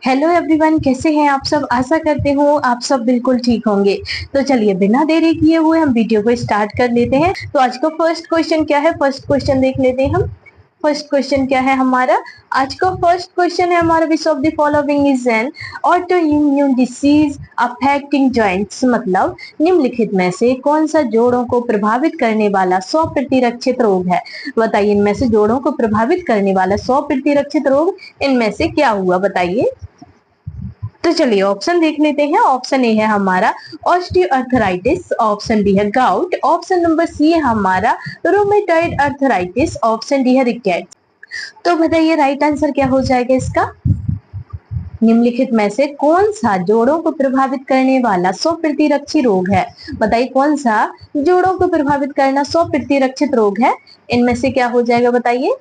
Hello everyone, कैसे हैं आप सब। आशा करते हो आप सब बिल्कुल ठीक होंगे। तो चलिए बिना देरी किए हुए हम वीडियो को स्टार्ट कर लेते हैं। तो आज का फर्स्ट क्वेश्चन क्या है, फर्स्ट क्वेश्चन देख लेते हैं हम। फर्स्ट क्वेश्चन क्या है हमारा, आज का फर्स्ट क्वेश्चन है हमारा, which of the following is an auto immune disease affecting joints. मतलब निम्नलिखित में से कौन सा जोड़ों को प्रभावित करने वाला 100 प्रतिरक्षित रोग है। बताइए इनमें से जोड़ों को प्रभावित करने वाला 100 प्रतिरक्षित रोग इनमें से क्या हुआ, बताइए। तो चलिए ऑप्शन देख लेते हैं। ऑप्शन ए है हमारा ऑस्टियोआर्थराइटिस, ऑप्शन बी है गाउट, ऑप्शन नंबर सी है हमारा रोमेटॉइड अर्थराइटिस, ऑप्शन डी है रिकेट। तो बताइए राइट आंसर क्या हो जाएगा इसका। निम्नलिखित में से कौन सा जोड़ों को प्रभावित करने वाला 100 प्रतिरक्षी रोग है। बताइए कौन सा जोड़ों को प्रभावित करना 100 प्रतिरक्षित रोग है, इनमें से क्या हो जाएगा बताइए।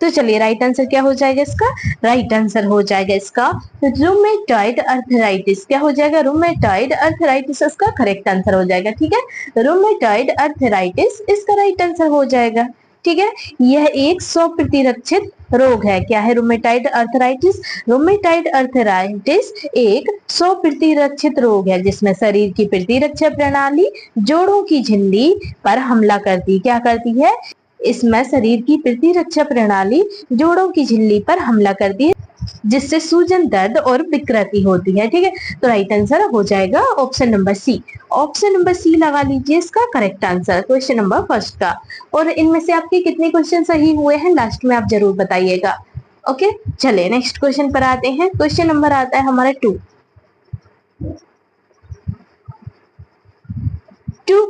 तो चलिए राइट आंसर क्या हो जाएगा इसका। राइट आंसर हो जाएगा इसका रूमेटॉइड अर्थराइटिस। क्या हो जाएगा, रूमेटॉइड अर्थराइटिस इसका करेक्ट आंसर हो जाएगा। ठीक है, रूमेटॉइड अर्थराइटिस इसका राइट आंसर हो जाएगा। ठीक है, यह एक 100 प्रतिरक्षित रोग है। क्या है रूमेटॉइड अर्थराइटिस। रूमेटॉइड अर्थराइटिस एक 100 प्रतिरक्षित रोग है जिसमें शरीर की प्रतिरक्षा प्रणाली जोड़ों की झिल्ली पर हमला करती, क्या करती है, इसमें शरीर की प्रतिरक्षा प्रणाली जोड़ों की झिल्ली पर हमला करती है जिससे सूजन, दर्द और विकृति होती है। ठीक है, तो राइट आंसर हो जाएगा option number C. Option number C लगा लीजिए इसका correct answer question number first का। और इनमें से आपके कितने क्वेश्चन सही हुए हैं लास्ट में आप जरूर बताइएगा। ओके, चले नेक्स्ट क्वेश्चन पर आते हैं। क्वेश्चन नंबर आता है हमारा 2।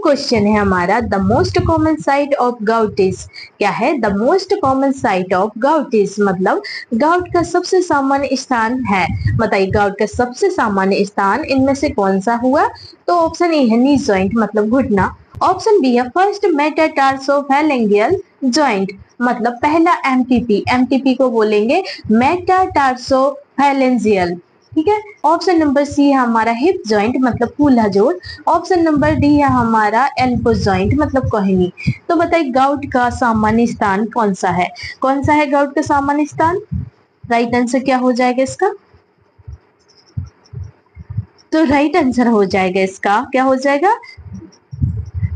क्वेश्चन है हमारा, the most common site of gout is. क्या है, the most common site of gout is मतलब गाउट का सबसे सामान्य स्थान है। बताइए गाउट का सबसे सामान्य स्थान इनमें से कौन सा हुआ। तो ऑप्शन ए है नी जॉइंट मतलब घुटना, ऑप्शन बी है फर्स्ट मेटाटार्सोफैलेंजियल जॉइंट मतलब पहला एमटीपी, एमटीपी को बोलेंगे मेटाटार्सोफैलेंजियल। ठीक है, ऑप्शन नंबर सी है हमारा हिप जॉइंट मतलब कूल्हा जोड़, ऑप्शन नंबर डी है हमारा एल्बो जॉइंट मतलब कोहनी। तो बताइए गाउट का सामान्य स्थान कौन सा है, कौन सा है गाउट का सामान्य स्थान। राइट आंसर क्या हो जाएगा इसका। तो राइट आंसर हो जाएगा इसका, क्या हो जाएगा,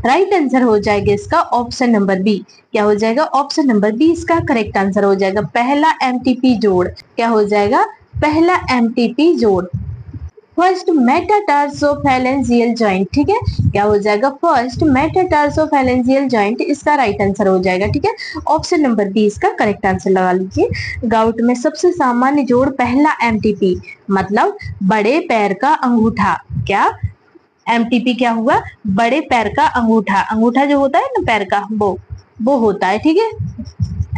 राइट आंसर हो जाएगा इसका ऑप्शन नंबर बी। क्या हो जाएगा, ऑप्शन नंबर बी इसका करेक्ट आंसर हो जाएगा। पहला एमटीपी जोड़, क्या हो जाएगा, पहला एमटीपी जोड़, फर्स्ट मेटाटार्सोफैलेंजियल जॉइंट। ठीक है, क्या हो जाएगा, फर्स्ट मेटाटार्सोफैलेंजियल जॉइंट इसका राइट आंसर हो जाएगा। ठीक है, ऑप्शन नंबर बी इसका करेक्ट आंसर लगा लीजिए। गाउट में सबसे सामान्य जोड़ पहला एमटीपी मतलब बड़े पैर का अंगूठा। क्या एमटीपी क्या हुआ, बड़े पैर का अंगूठा, अंगूठा जो होता है ना पैर का वो होता है। ठीक है,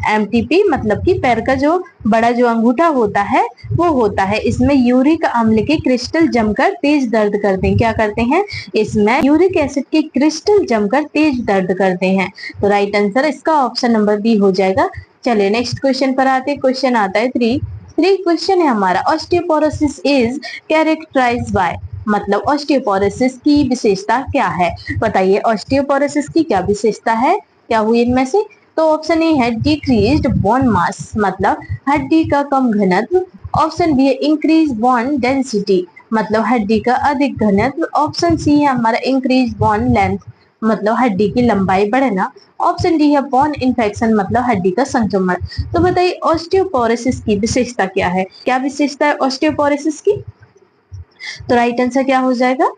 एमटीपी मतलब कि पैर का जो बड़ा जो अंगूठा होता है वो होता है। इसमें यूरिक अम्ल के क्रिस्टल जमकर तेज दर्द करते हैं, क्या करते हैं, इसमें यूरिक एसिड के क्रिस्टल जमकर तेज दर्द करते हैं। तो राइट आंसर इसका ऑप्शन नंबर बी हो जाएगा। चलिए नेक्स्ट क्वेश्चन पर आते हैं। क्वेश्चन आता है 3 क्वेश्चन है हमारा, ऑस्टियोपोरोसिस इज कैरेक्टराइज्ड बाय मतलब ऑस्टियोपोरोसिस की विशेषता क्या है। बताइए ऑस्टियोपोरोसिस की क्या विशेषता है, क्या हुई इनमें से। तो ऑप्शन ए है डिक्रीज्ड बोन मास मतलब हड्डी का कम घनत्व, ऑप्शन बी है इंक्रीज बोन डेंसिटी मतलब हड्डी का अधिक घनत्व, ऑप्शन सी है हमारा इंक्रीज बोन लेंथ मतलब हड्डी की लंबाई बढ़ना, ऑप्शन डी है बोन इन्फेक्शन मतलब हड्डी का संक्रमण। तो बताइए ऑस्टियोपोरोसिस की विशेषता क्या है, क्या विशेषता है ऑस्टियोपोरोसिस की। तो राइट आंसर क्या हो जाएगा,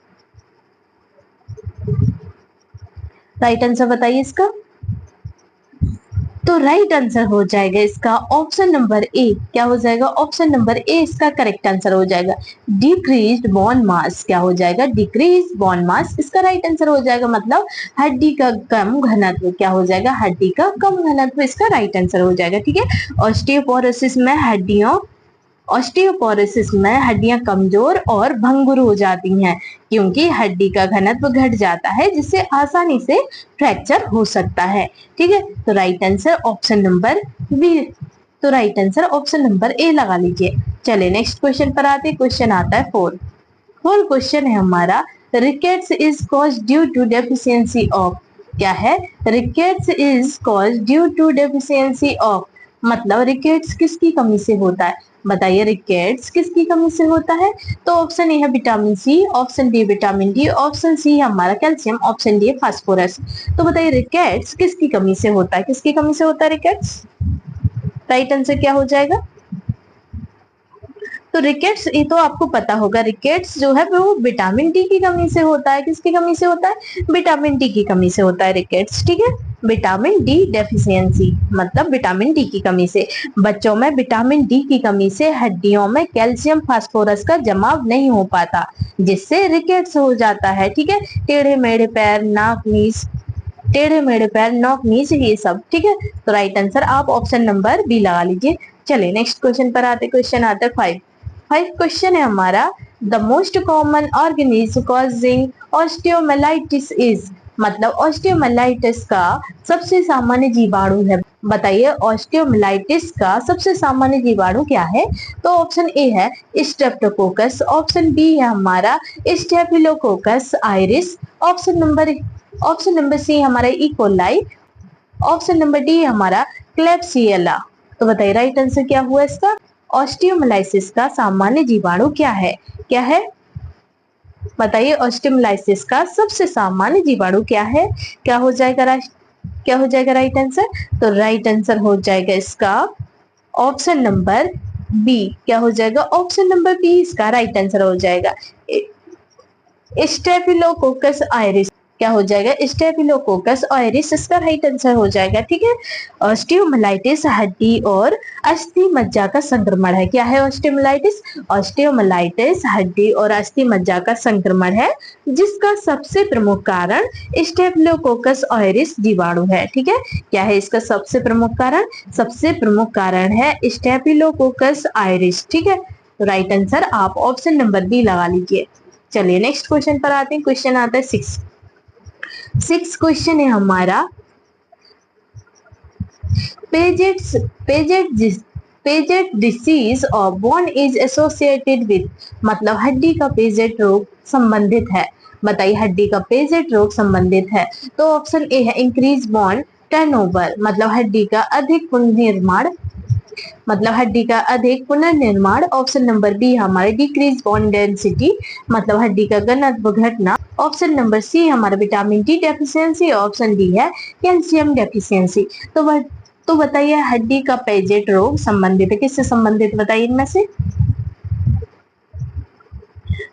राइट आंसर बताइए इसका। तो राइट आंसर हो जाएगा इसका ऑप्शन नंबर ए। क्या हो जाएगा, ऑप्शन नंबर ए इसका करेक्ट आंसर हो जाएगा। डिक्रीज्ड बोन मास, क्या हो जाएगा, डिक्रीज बोन मास इसका राइट आंसर हो जाएगा मतलब हड्डी का कम घनत्व, क्या हो जाएगा, हड्डी का कम घनत्व इसका राइट आंसर हो जाएगा। ठीक है, ऑस्टियोपोरोसिस में हड्डियों ऑस्टियोपोरोसिस में हड्डियां कमजोर और भंगुर हो जाती हैं क्योंकि हड्डी का घनत्व घट जाता है जिससे आसानी से फ्रैक्चर हो सकता है। ठीक है, तो right answer option number B, तो right answer option number A लगा लीजिए। चलिए नेक्स्ट क्वेश्चन पर आते हैं। क्वेश्चन आता है 4 क्वेश्चन है हमारा, rickets is caused due to deficiency of. क्या है, rickets is caused due to deficiency of मतलब रिकेट्स किसकी कमी से होता है? बताइए रिकेट्स किसकी कमी से होता है? तो ऑप्शन ए है vitamin C, option D vitamin D, option C है हमारा कैल्शियम, ऑप्शन डी है फास्फोरस। तो बताइए रिकेट्स किसकी कमी से होता है? किसकी कमी से होता है रिकेट्स? राइट आंसर क्या हो जाएगा? तो रिकेट्स, ये तो आपको पता होगा, रिकेट्स जो है वो विटामिन डी की कमी से होता है। किसकी कमी से होता है? विटामिन डी की कमी से होता है रिकेट्स, ठीक है। विटामिन डी डेफिशिएंसी मतलब विटामिन डी की कमी से। बच्चों में विटामिन डी की कमी से हड्डियों में कैल्शियम फास्फोरस का जमाव नहीं हो पाता, जिससे रिकेट्स हो जाता है, ठीक है। टेढ़े मेढ़े पैर, नाक नीस, टेढ़े मेढ़े पैर, नोक नीच, ये सब, ठीक है। तो राइट आंसर आप ऑप्शन नंबर बी लगा लीजिए। चलिए नेक्स्ट क्वेश्चन पर आते। क्वेश्चन आता है 5 क्वेश्चन है हमारा, the most common organism causing osteomyelitis is, मतलब ऑस्टियोमाइलाइटिस का सबसे सामान्य जीवाणु है। बताइए ऑस्टियोमाइलाइटिस का सबसे सामान्य जीवाणु क्या है? तो ऑप्शन ए है स्ट्रेप्टोकोकस, ऑप्शन बी है हमारा Staphylococcus aureus, option number C हमारा इकोलाई, ऑप्शन नंबर डी हमारा क्लेब्सिएला। तो बताइए राइट आंसर क्या हुआ इसका? ऑस्टियोमाइलाइटिस का सामान्य जीवाणु क्या है? क्या है? बताइए ऑस्टियोमाइलाइटिस का सबसे सामान्य जीवाणु क्या है? क्या हो जाएगा? क्या हो जाएगा राइट आंसर? तो राइट आंसर हो जाएगा इसका ऑप्शन नंबर बी। क्या हो जाएगा? ऑप्शन नंबर बी इसका राइट आंसर हो जाएगा। स्टेफिलोकोकस आइरिस क्या हो जाएगा? स्टेफिलोकोकस आइरिस इसका राइट आंसर हो जाएगा, ठीक है। ऑस्टियोमाइलाइटिस हड्डी और अस्थि मज्जा का संक्रमण है। क्या है ऑस्टियोमाइलाइटिस? ऑस्टियोमाइलाइटिस हड्डी और अस्थि मज्जा का संक्रमण है, जिसका सबसे प्रमुख कारण स्टेफिलोकोकस आइरिस जीवाणु है, ठीक है। क्या है इसका सबसे प्रमुख कारण? सबसे प्रमुख कारण है स्टेफिलोकोकस आइरिस, ठीक है। तो राइट आंसर आप ऑप्शन नंबर बी लगा लीजिए। चलिए नेक्स्ट क्वेश्चन पर आते हैं। क्वेश्चन आता है 6 क्वेश्चन है हमारा, Paget disease of bone is associated with, मतलब हड्डी का पेजेट रोग संबंधित है। बताइए हड्डी का पेजेट रोग संबंधित है। तो ऑप्शन ए है इंक्रीज बोन टर्नओवर, मतलब हड्डी का अधिक पुनर्निर्माण, मतलब हड्डी का अधिक पुनर्निर्माण। ऑप्शन नंबर बी हमारे डिक्रीज बोन डेंसिटी, मतलब हड्डी का घनत्व घटना। ऑप्शन नंबर सी हमारा vitamin D deficiency, option D है कैल्शियम डेफिशिएंसी। तो बताइए हड्डी का पेजेट रोग संबंधित है, किससे संबंधित? बताइए इनमें से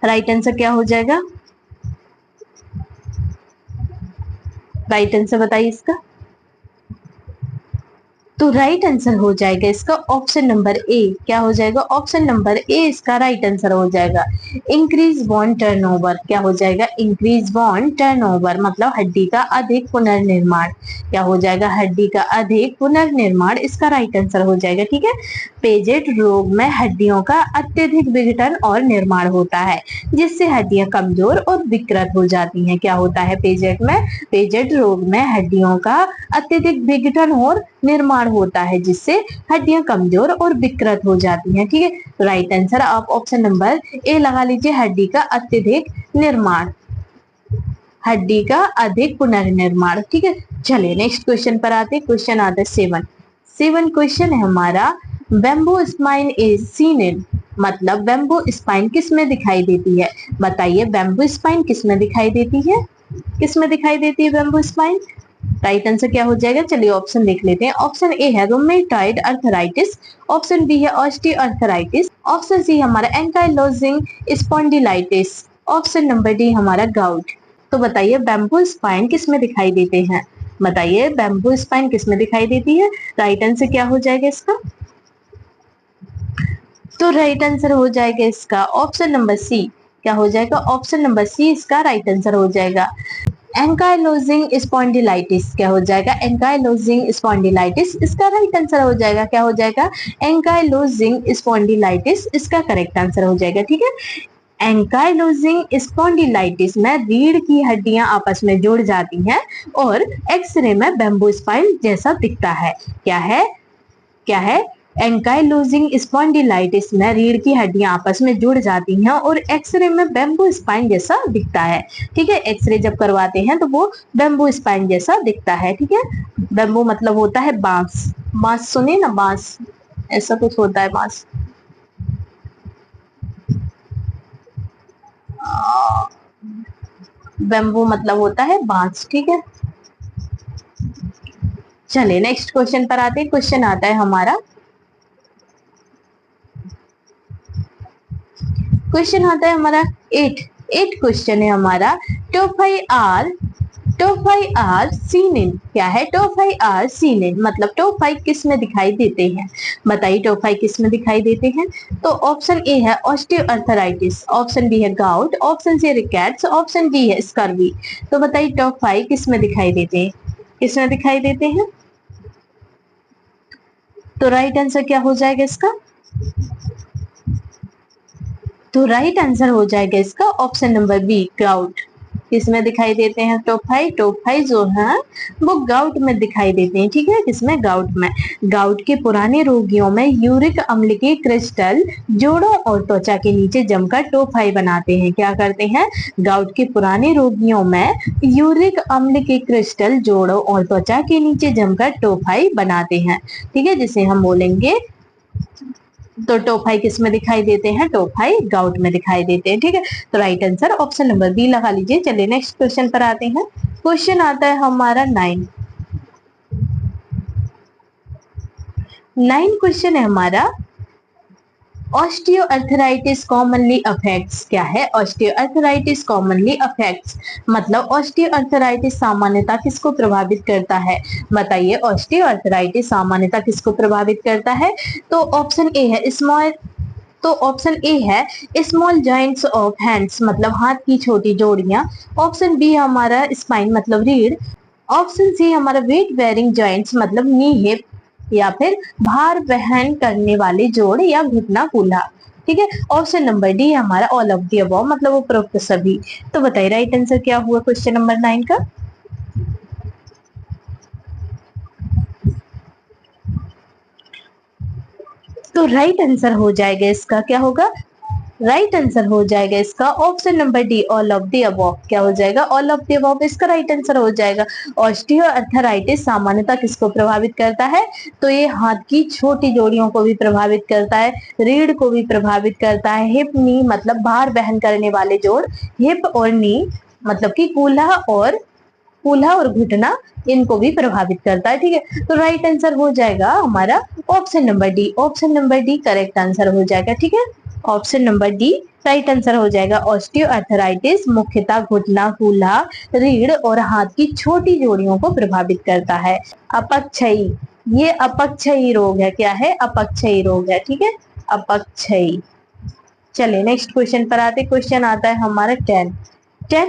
राइट आंसर क्या हो जाएगा? राइट आंसर बताइए इसका। तो राइट आंसर हो जाएगा इसका ऑप्शन नंबर ए। क्या हो जाएगा? ऑप्शन नंबर ए इसका राइट आंसर हो जाएगा। इंक्रीज बोन टर्नओवर, क्या हो जाएगा? इंक्रीज बोन टर्नओवर मतलब हड्डी का अधिक पुनर्निर्माण। क्या हो जाएगा? हड्डी का अधिक पुनर्निर्माण, इसका राइट आंसर हो जाएगा, ठीक है। पेजेट रोग में हड्डियों का अत्यधिक विघटन और निर्माण होता है, जिससे हड्डियां कमजोर और विकृत हो जाती हैं। क्या होता है पेजेट में? पेजेट रोग में हड्डियों का अत्यधिक विघटन और निर्माण होता है, जिससे हड्डियां कमजोर और विकृत हो जाती हैं, ठीक है। राइट आंसर आप ऑप्शन नंबर ए लगा लीजिए, हड्डी का अत्यधिक निर्माण, हड्डी का अधिक पुनर्निर्माण, ठीक है। चलिए नेक्स्ट क्वेश्चन पर आते हैं। क्वेश्चन आता है 7 क्वेश्चन है हमारा, bamboo spine is seen in, मतलब बैम्बू स्पाइन किस में दिखाई देती है? बताइए बैम्बू स्पाइन किस में दिखाई देती है? किस में दिखाई देती है बैम्बू स्पाइन? राइट आंसर क्या हो जाएगा? चलिए ऑप्शन देख लेते हैं। ऑप्शन ए है रूमेटॉइड अर्थराइटिस, ऑप्शन बी है ऑस्टियोआर्थराइटिस, ऑप्शन सी हमारा ankylosing spondylitis, option number D हमारा गाउट। तो बताइए बैम्बू स्पाइन किस में दिखाई देते हैं? बताइए बैम्बू स्पाइन किस में दिखाई देती है? राइट आंसर क्या हो जाएगा इसका? तो राइट आंसर हो जाएगा इसका ऑप्शन नंबर सी। क्या हो जाएगा? ऑप्शन नंबर सी इसका राइट आंसर हो जाएगा। एंकाइलोजिंग स्पॉन्डिलाइटिस क्या हो जाएगा? एंकाइलोजिंग स्पॉन्डिलाइटिस इसका राइट आंसर हो जाएगा। क्या हो जाएगा? एंकाइलोजिंग स्पॉन्डिलाइटिस इसका करेक्ट आंसर हो जाएगा, ठीक है। एंकाइलोजिंग स्पॉन्डिलाइटिस में रीढ़ की हड्डियां आपस में जुड़ जाती हैं और एक्सरे में बैम्बू स्पाइन जैसा दिखता है। क्या है? क्या है? एंकाइलोजिंग स्पॉन्डिलाइटिस में रीढ़ की हड्डियां आपस में जुड़ जाती हैं और एक्सरे में बेम्बू स्पाइन जैसा दिखता है। ठीक है, एक्सरे जब करवाते हैं तो वो बेम्बू स्पाइन जैसा दिखता है। ठीक है, बेम्बू मतलब होता है बांस, बांस सुनिए ना, बांस ऐसा कुछ होता है बांस। बेम्बू मतलब होता है बांस। ठीक है, चलिए नेक्स्ट क्वेश्चन पर आते हैं। क्वेश्चन आता है हमारा, क्वेश्चन आता है हमारा 8 क्वेश्चन है हमारा। टॉप 5 आर सीन इन, क्या है टॉप 5 आर सीन इन, मतलब टॉप 5 किस में दिखाई देते हैं, बताइए टॉप 5 किस में दिखाई देते हैं। तो ऑप्शन ए है ऑस्टियोआर्थराइटिस, ऑप्शन बी है gout, option C rickets, option D है स्कर्वी। तो बताइए टॉप 5 किस में दिखाई देते हैं, किस में दिखाई देते हैं। तो राइट आंसर क्या हो जाएगा इसका, तो राइट आंसर हो जाएगा इसका ऑप्शन नंबर बी गाउट। किसमें दिखाई देते हैं टॉप 5 जो है वो गाउट में दिखाई देते हैं। ठीक है, किसमें, गाउट में। गाउट के पुराने रोगियों में यूरिक अम्ल के क्रिस्टल जोड़ों और त्वचा के नीचे जमकर टॉप 5 बनाते हैं। क्या करते हैं, गाउट के पुराने रोगियों में यूरिक अम्ल के क्रिस्टल जोड़ों और त्वचा के नीचे जमकर टॉप 5 बनाते हैं। ठीक है, जिसे हम बोलेंगे, तो टॉप 5 किस में दिखाई देते हैं, टॉप 5 गाउट में दिखाई देते हैं। ठीक है, तो right answer option number B लगा लीजिए। चलिए नेक्स्ट क्वेश्चन पर आते हैं। क्वेश्चन आता है हमारा 9 क्वेश्चन है हमारा। ऑस्टियोआर्थराइटिस कॉमनली अफेक्ट्स, क्या है ऑस्टियोआर्थराइटिस कॉमनली अफेक्ट्स, मतलब ऑस्टियोआर्थराइटिस सामान्यतः किसको प्रभावित करता है, बताइए ऑस्टियोआर्थराइटिस सामान्यतः किसको प्रभावित करता है। तो ऑप्शन ए है स्मॉल, तो ऑप्शन ए है स्मॉल जॉइंट्स ऑफ हैंड्स, मतलब हाथ की छोटी जोड़ियां। ऑप्शन बी हमारा स्पाइन मतलब रीढ़। ऑप्शन सी हमारा वेट बेयरिंग जॉइंट्स मतलब नी हिप, या फिर भार वहन करने वाले जोड़ या घुटना कूल्हा। ठीक है, ऑप्शन नंबर डी हमारा ऑल ऑफ दी अबव, मतलब उपरोक्त सभी। तो बताइए राइट आंसर क्या हुआ क्वेश्चन नंबर 9 का। तो राइट आंसर हो जाएगा इसका, क्या होगा, राइट आंसर हो जाएगा इसका option number D all of the above. क्या हो जाएगा, ऑल ऑफ द अबव इसका राइट आंसर हो जाएगा। ऑस्टियोआर्थराइटिस सामान्यतः किसको प्रभावित करता है, तो ये हाथ की छोटी जोड़ियों को भी प्रभावित करता है, रीढ़ को भी प्रभावित करता है, हिप नी मतलब भार वहन करने वाले जोड़, हिप और नी मतलब कि कूल्हा और घुटना, इनको भी प्रभावित करता है। ठीक है, तो राइट आंसर हो जाएगा हमारा option number D, option number D correct answer हो जाएगा। ठीक है, option number D right answer हो जाएगा। ऑस्टियोआर्थराइटिस मुख्यतः घुटना कूल्हा रीढ़ और हाथ की छोटी जोड़ियों को प्रभावित करता है। अपक्षयी, ये अपक्षयी रोग है, क्या है, अपक्षयी रोग है। ठीक है, अपक्षयी। चलिए नेक्स्ट क्वेश्चन पर आते, क्वेश्चन आता है हमारा 10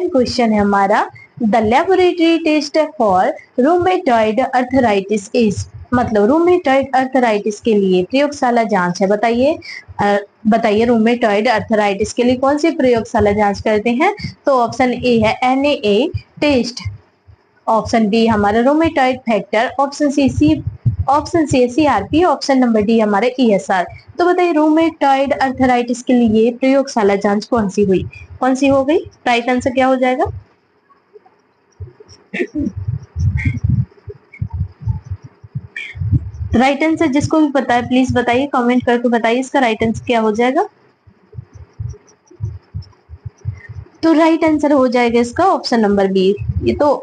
क्वेश्चन है हमारा। The laboratory test for rheumatoid arthritis is, मतलब रूमेटॉइड अर्थराइटिस के लिए प्रयोगशाला जांच है, बताइए बताइए रूमेटॉइड अर्थराइटिस के लिए कौन सी प्रयोगशाला जांच करते हैं। तो ऑप्शन ए है NAA टेस्ट, ऑप्शन बी हमारा rheumatoid factor, option C CRP, option number D हमारे ESR। तो बताइए रूमेटॉइड अर्थराइटिस के लिए प्रयोगशाला जांच कौन सी हुई, कौन सी हो गई, राइट आंसर क्या हो जाएगा। राइट आंसर जिसको भी पता है प्लीज बताइए, कमेंट करके बताइए इसका राइट आंसर क्या हो जाएगा। तो राइट आंसर हो जाएगा इसका ऑप्शन नंबर बी, ये तो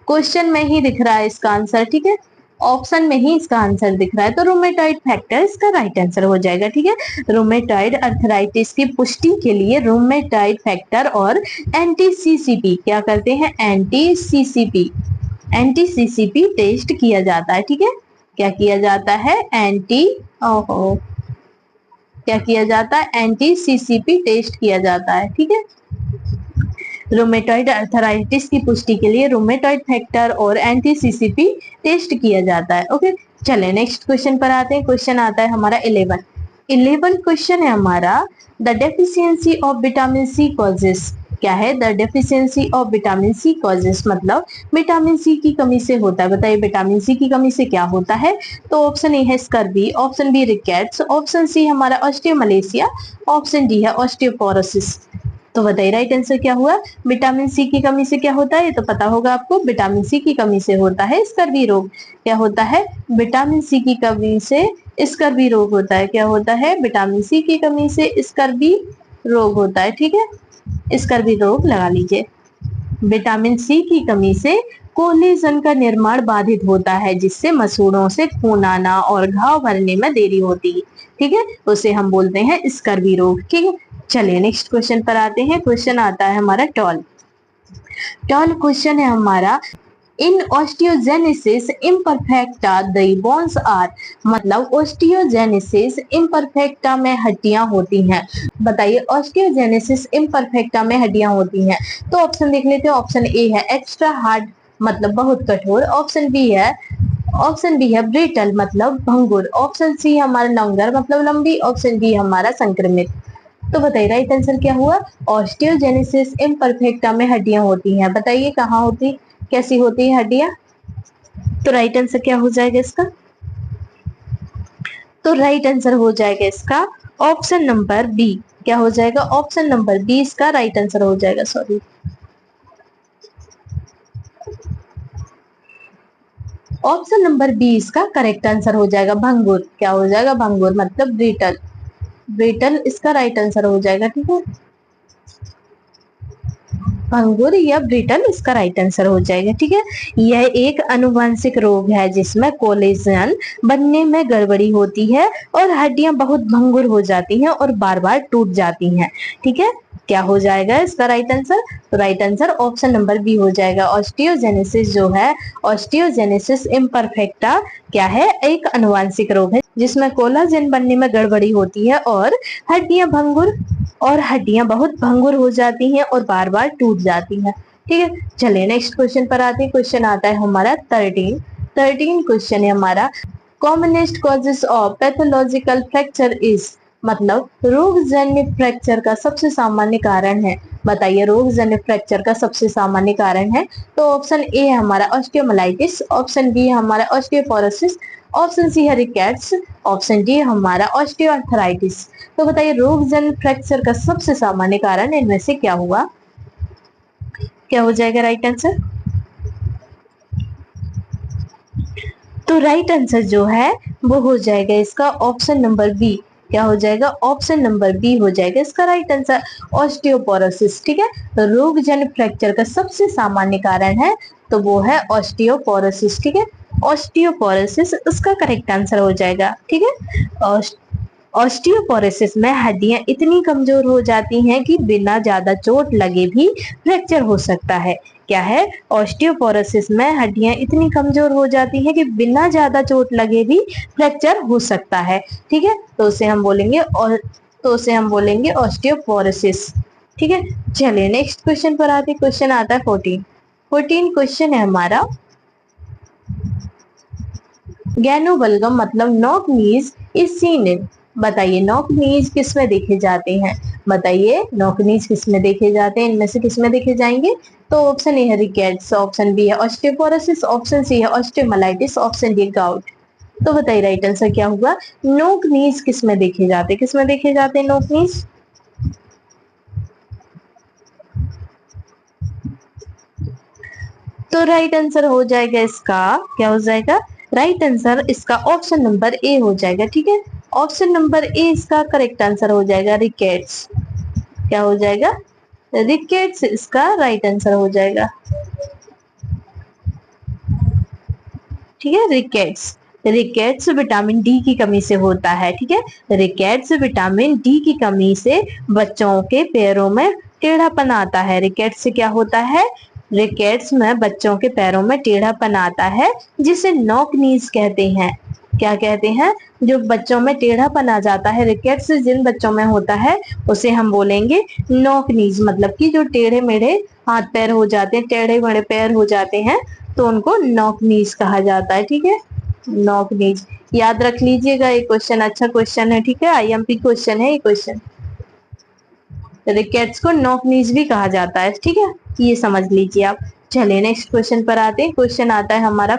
क्वेश्चन में ही दिख रहा है इसका आंसर। ठीक है, ऑप्शन में ही इसका आंसर दिख रहा है, तो रूमेटॉइड फैक्टर इसका राइट आंसर हो जाएगा। ठीक है, रूमेटॉइड अर्थराइटिस की पुष्टि के लिए रूमेटॉइड फैक्टर और एंटी-CCP क्या करते हैं, एंटी-CCP टेस्ट किया जाता है। ठीक है, क्या किया जाता है, क्या किया जाता है, एंटी-CCP टेस्ट किया जाता है। ठीक है, रूमेटॉइड अर्थराइटिस की पुष्टि के लिए रूमेटॉइड फैक्टर और एंटी-CCP टेस्ट किया जाता है। ओके, चले नेक्स्ट क्वेश्चन पर आते हैं। क्वेश्चन आता है हमारा 11 क्वेश्चन है हमारा। The deficiency of vitamin C causes, क्या है, the deficiency of vitamin C causes, मतलब विटामिन सी की कमी से होता है। बताइए विटामिन सी की कमी से क्या होता है। तो ऑप्शन ए है scurvy, option B rickets, option C हमारा ऑस्टियोमलेशिया, ऑप्शन डी है ऑस्टियोपोरोसिस। तो बताइए राइट आंसर क्या हुआ। विटामिन सी की कमी से क्या होता है, ये तो पता होगा आपको। विटामिन सी की कमी से होता है स्कर्वी रोग। क्या होता है, विटामिन सी की कमी से स्कर्वी रोग होता है। क्या होता है, विटामिन सी की कमी से स्कर्वी रोग होता है। ठीक है, स्कर्वी रोग लगा लीजिए। विटामिन सी की कमी से कोलेजन का निर्माण बाधित होता है, जिससे मसूड़ों से खून आना और घाव भरने में देरी होती है। ठीक है, उसे हम बोलते हैं स्कर्वी रोग। ठीक है, चलिए नेक्स्ट क्वेश्चन पर आते हैं। क्वेश्चन आता है हमारा टॉल। टॉल क्वेश्चन है हमारा, in osteogenesis imperfecta the bones are, मतलब ऑस्टियोजेनेसिस इम्परफेक्टा में हड्डियां होती हैं। बताइए ऑस्टियोजेनेसिस इम्परफेक्टा में हड्डियां होती हैं। तो ऑप्शन देख लेते हैं। ऑप्शन ए है एक्स्ट्रा हार्ड, मतलब बहुत कठोर। ऑप्शन बी है ब्रिटल, मतलब भंगुर। ऑप्शन सी हमारा लॉन्गर, मतलब लंबी। ऑप्शन डी हमारा संक्रमित। तो बताइए राइट आंसर क्या हुआ। ऑस्टियोजेनेसिस इम्परफेक्टा में हड्डियां होती हैं। बताइए कहाँ होती, कैसी होती है हड्डियां। तो राइट आंसर क्या हो जाएगा इसका। तो राइट आंसर हो जाएगा इसका ऑप्शन नंबर बी। क्या हो जाएगा, ऑप्शन नंबर बी इसका राइट आंसर हो जाएगा। सॉरी, ऑप्शन नंबर बी इसका करेक्ट आंसर हो जाएगा। भंगुर, क्या हो जाएगा, भंगुर मतलब ब्रिटल। ब्रिटल इसका राइट आंसर हो जाएगा। ठीक है, भंगुर या ब्रिटल इसका राइट आंसर हो जाएगा। ठीक है, यह एक अनुवांशिक रोग है जिसमें कोलेजन बनने में गड़बड़ी होती है और हड्डियां बहुत भंगुर हो जाती हैं और बार बार टूट जाती हैं। ठीक है, क्या हो जाएगा इसका राइट आंसर। तो right answer option number B हो जाएगा। ऑस्टियोजेनेसिस जो है, ऑस्टियोजेनेसिस इम्परफेक्टा क्या है, एक अनुवांशिक रोग है जिसमें कोलाजन बनने में गड़बड़ी होती है और हड्डियां बहुत भंगुर हो जाती हैं और बार बार टूट जाती हैं। ठीक है, चलिए नेक्स्ट क्वेश्चन पर आते हैं। क्वेश्चन आता है हमारा 13 क्वेश्चन है हमारा, commonest causes of pathological fracture is, मतलब रोगजन्य फ्रैक्चर का सबसे सामान्य कारण है। बताइए रोगजन्य फ्रैक्चर का सबसे सामान्य कारण है। तो ऑप्शन ए है हमारा ऑस्टियोमाइलिटिस, ऑप्शन बी है हमारा ऑस्टियोपोरोसिस, ऑप्शन सी है रिकेट्स, ऑप्शन डी हमारा ऑस्टियोआर्थराइटिस। तो बताइए रोगजन्य फ्रैक्चर का सबसे सामान्य कारण इनमें से क्या हुआ। क्या हो जाएगा राइट आंसर। तो राइट आंसर जो है वो हो जाएगा इसका ऑप्शन नंबर बी। क्या हो जाएगा, ऑप्शन नंबर बी हो जाएगा इसका राइट आंसर, ऑस्टियोपोरोसिस। ठीक है, तो रोगजन्य फ्रैक्चर का सबसे सामान्य कारण है तो वो है ऑस्टियोपोरोसिस। ठीक है, ऑस्टियोपोरोसिस उसका करेक्ट आंसर हो जाएगा। ठीक है, ऑस्टियोपोरोसिस में हड्डियां इतनी कमजोर हो जाती हैं कि बिना ज्यादा चोट लगे भी फ्रैक्चर हो सकता है। क्या है, ऑस्टियोपोरोसिस में हड्डियां इतनी कमजोर हो जाती हैं कि बिना ज्यादा चोट लगे भी फ्रैक्चर हो सकता है। ठीक है, तो उसे हम बोलेंगे ऑस्टियोपोरोसिस। ठीक है, चलिए नेक्स्ट क्वेश्चन पर आते। क्वेश्चन आता है 14 क्वेश्चन है हमारा, गैनोबलगम मतलब knock knees is seen in, बताइए नॉक नीज किस में देखे जाते हैं। बताइए नॉक नीज किस में देखे जाते हैं, इनमें से किस में देखे जाएंगे। तो ऑप्शन ए है रिकेट्स, ऑप्शन बी है ऑस्टियोपोरोसिस, ऑप्शन सी है ऑस्टियोमाइलिटिस, ऑप्शन डी गाउट। तो बताइए राइट आंसर क्या होगा। नोक नीज किस में देखे जाते हैं, किस में देखे जाते हैं नोक नीज। तो राइट आंसर हो जाएगा इसका, क्या हो जाएगा राइट आंसर इसका ऑप्शन नंबर ए हो जाएगा। ठीक है, ऑप्शन नंबर ए इसका करेक्ट आंसर हो जाएगा, रिकेट्स। क्या हो जाएगा, रिकेट्स इसका राइट आंसर हो जाएगा। ठीक है, रिकेट्स विटामिन डी की कमी से होता है। ठीक है, रिकेट्स विटामिन डी की कमी से बच्चों के पैरों में टेढ़ापन आता है। रिकेट्स से क्या होता है, रिकेट्स में बच्चों के पैरों में टेढ़ापन आता है जिसे नॉक नीज कहते हैं। क्या कहते हैं, जो बच्चों में टेढ़ापन आ जाता है, रिकेट्स जिन बच्चों में होता है उसे हम बोलेंगे नॉक नीज, मतलब कि जो टेढ़े मेढ़े हाथ पैर हो जाते हैं, टेढ़े मेढ़े पैर हो जाते हैं तो उनको नॉक नीज कहा जाता है। ठीक है, नॉक नीज याद रख लीजिएगा, ये क्वेश्चन अच्छा क्वेश्चन है। ठीक है, आईएमपी क्वेश्चन है ये क्वेश्चन। तो रिकेट्स को नॉक नीज भी कहा जाता है, ठीक है, ये समझ लीजिए आप। चलिए नेक्स्ट क्वेश्चन पर आते हैं। क्वेश्चन आता है हमारा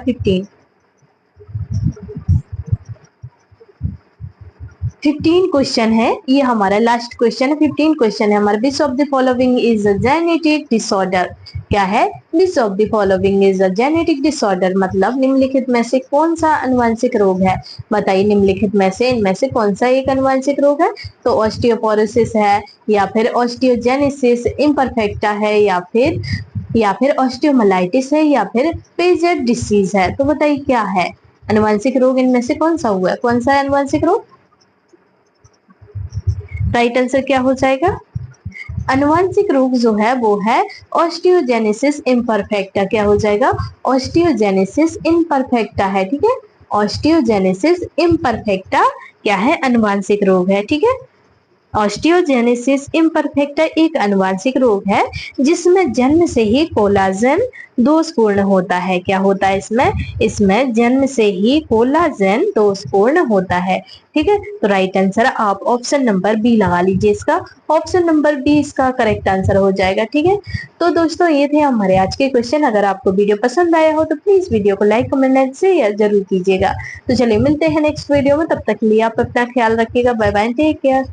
15 क्वेश्चन है, ये हमारा लास्ट क्वेश्चन है। 15 क्वेश्चन है हमारा। Which of the following is a genetic disorder? क्या है? Which of the following is a genetic disorder, मतलब निम्नलिखित में से कौन सा अनुवांशिक रोग है? बताइए निम्नलिखित में से इनमें से कौन सा एक अनुवांशिक रोग है? तो ऑस्टियोपोरोसिस है, या फिर ऑस्टियोजेनेसिस इम्परफेक्टा है, या फिर ऑस्टियोमाइलिटिस है, या फिर पेजेट डिसीज है। तो बताइए क्या है अनुवांशिक रोग, इनमें से कौन सा हुआ है? कौन सा है अनुवांशिक रोग? राइट आंसर क्या हो जाएगा? अनुवांशिक रोग जो है वो है ऑस्टियोजेनेसिस इम्परफेक्टा। क्या हो जाएगा? ऑस्टियोजेनेसिस इम्परफेक्टा है, ठीक है। ऑस्टियोजेनेसिस इम्परफेक्टा क्या है? अनुवांशिक रोग है, ठीक है। ऑस्टियोजेनेसिस इम्परफेक्टा एक अनुवांशिक रोग है जिसमें जन्म से ही कोलाजन दोषपूर्ण होता है। क्या होता है इसमें? इसमें जन्म से ही कोलाजन दोषपूर्ण होता है, ठीक है। तो राइट आंसर आप ऑप्शन नंबर बी लगा लीजिए, इसका ऑप्शन नंबर बी इसका करेक्ट आंसर हो जाएगा, ठीक है। तो दोस्तों ये थे हमारे आज के क्वेश्चन। अगर आपको वीडियो पसंद आया हो तो प्लीज वीडियो को लाइक कमेंट एंड शेयर जरूर कीजिएगा। तो चलिए मिलते हैं नेक्स्ट वीडियो में, तब तक के लिए आप अपना ख्याल रखिएगा। Bye bye, take care.